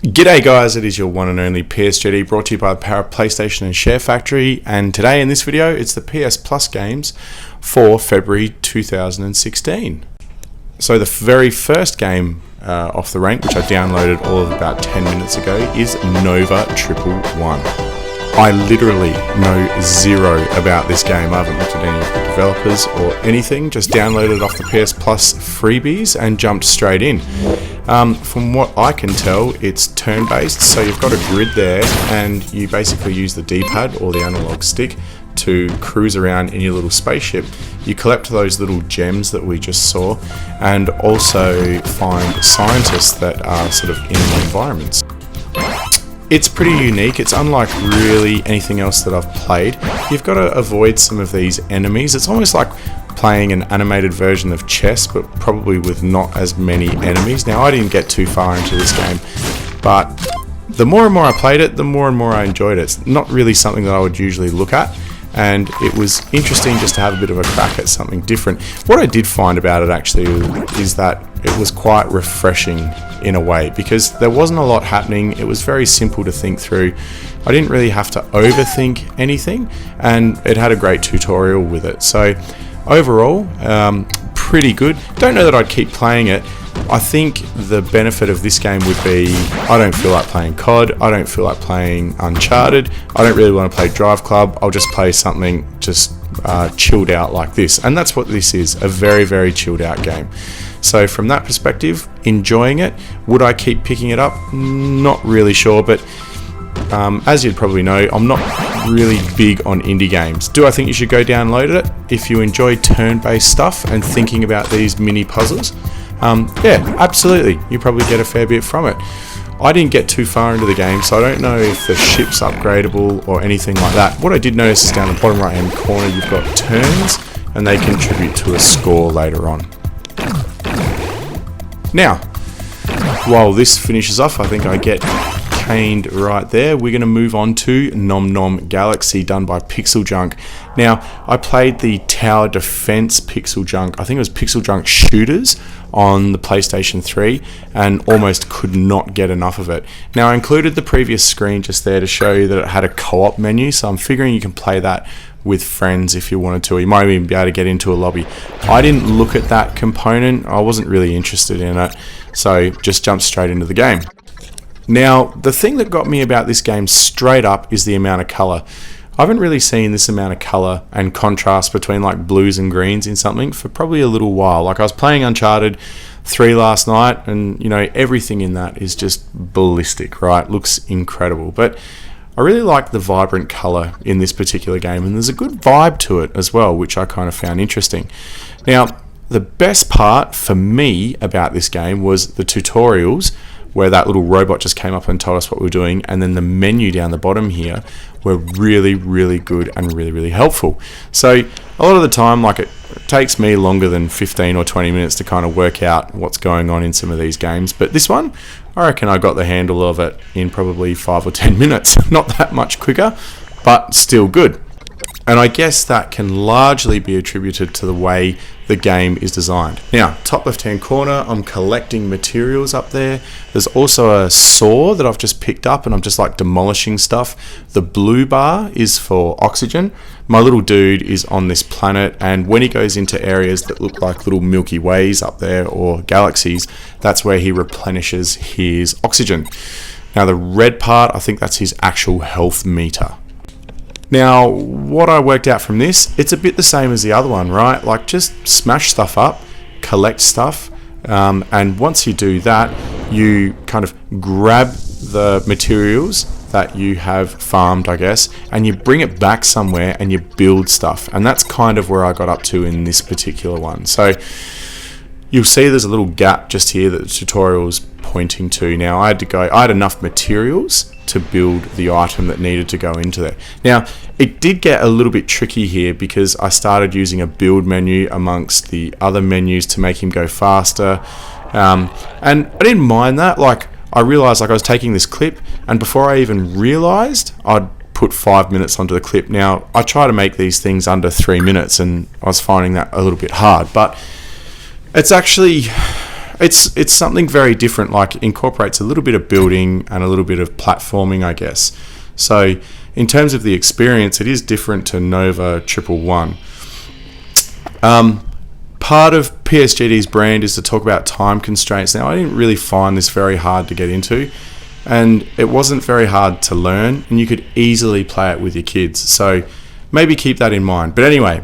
G'day guys, it is your one and only PSGD, brought to you by the Power of PlayStation and Share Factory, and today in this video it's the PS Plus games for February 2016. So the very first game off the rank, which I downloaded all of about 10 minutes ago, is Nova 111. I literally know zero about this game. I haven't looked at any of the developers or anything, just downloaded off the PS Plus freebies and jumped straight in. From what I can tell, it's turn-based, so you've got a grid there and you basically use the D-pad or the analog stick to cruise around in your little spaceship. You collect those little gems that we just saw and also find scientists that are sort of in the environments. It's pretty unique. It's unlike really anything else that I've played. You've got to avoid some of these enemies. It's almost like playing an animated version of chess, but probably with not as many enemies. Now, I didn't get too far into this game, but the more and more I played it, the more and more I enjoyed it. It's not really something that I would usually look at, and it was interesting just to have a bit of a crack at something different. What I did find about it actually is that it was quite refreshing in a way, because there wasn't a lot happening. It was very simple to think through. I didn't really have to overthink anything, and it had a great tutorial with it. So overall, pretty good. Don't know that I'd keep playing it. I think the benefit of this game would be I don't feel like playing COD, I don't feel like playing Uncharted, I don't really want to play Drive Club. I'll just play something just chilled out like this, and that's what this is, a very, very chilled out game. So from that perspective, enjoying it. Would I keep picking it up? Not really sure, but as you'd probably know, I'm not really big on indie games. Do I think you should go download it if you enjoy turn-based stuff and thinking about these mini puzzles? Yeah, absolutely. You probably get a fair bit from it. I didn't get too far into the game, so I don't know if the ship's upgradable or anything like that. What I did notice is down the bottom right hand corner you've got turns, and they contribute to a score later on. Now, while this finishes off, I think I get caned right there. We're going to move on to Nom Nom Galaxy, done by Pixel Junk. Now, I played the Tower Defense Pixel Junk, I think it was Pixel Junk Shooters, on the PlayStation 3, and almost could not get enough of it. Now, I included the previous screen just there to show you that it had a co-op menu, so I'm figuring you can play that with friends if you wanted to. You might even be able to get into a lobby. I didn't look at that component. I wasn't really interested in it, so just jumped straight into the game. Now, the thing that got me about this game straight up is the amount of colour. I haven't really seen this amount of colour and contrast between like blues and greens in something for probably a little while. Like, I was playing Uncharted 3 last night, and you know, everything in that is just ballistic, right? Looks incredible. But I really like the vibrant colour in this particular game, and there's a good vibe to it as well, which I kind of found interesting. Now, the best part for me about this game was the tutorials, where that little robot just came up and told us what we were doing, and then the menu down the bottom here were really, really good and really, really helpful. So a lot of the time, like, it takes me longer than 15 or 20 minutes to kind of work out what's going on in some of these games, but this one, I reckon I got the handle of it in probably 5 or 10 minutes. Not that much quicker, but still good. And I guess that can largely be attributed to the way the game is designed. Now, top left hand corner, I'm collecting materials up there. There's also a saw that I've just picked up, and I'm just like demolishing stuff. The blue bar is for oxygen. My little dude is on this planet, and when he goes into areas that look like little Milky Ways up there or galaxies, that's where he replenishes his oxygen. Now, the red part, I think that's his actual health meter. Now, what I worked out from this, it's a bit the same as the other one, right? Like, just smash stuff up, collect stuff, and once you do that, you kind of grab the materials that you have farmed, I guess, and you bring it back somewhere and you build stuff. And that's kind of where I got up to in this particular one. So you'll see there's a little gap just here that the tutorial's pointing to. Now, I had enough materials to build the item that needed to go into there. Now, it did get a little bit tricky here because I started using a build menu amongst the other menus to make him go faster, and I didn't mind that. Like, I realized, like, I was taking this clip, and before I even realized, I'd put 5 minutes onto the clip. Now, I try to make these things under 3 minutes, and I was finding that a little bit hard, but it's actually it's something very different. Like, incorporates a little bit of building and a little bit of platforming, I guess. So in terms of the experience, it is different to Nova 111. Part of PSGD's brand is to talk about time constraints. Now, I didn't really find this very hard to get into, and it wasn't very hard to learn, and you could easily play it with your kids. So maybe keep that in mind. But anyway,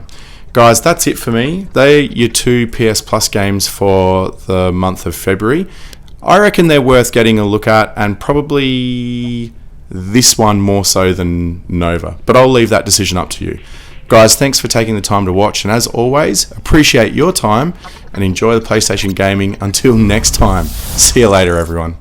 guys, that's it for me. They're your 2 PS Plus games for the month of February. I reckon they're worth getting a look at, and probably this one more so than Nova. But I'll leave that decision up to you. Guys, thanks for taking the time to watch, and as always, appreciate your time and enjoy the PlayStation gaming. Until next time, see you later, everyone.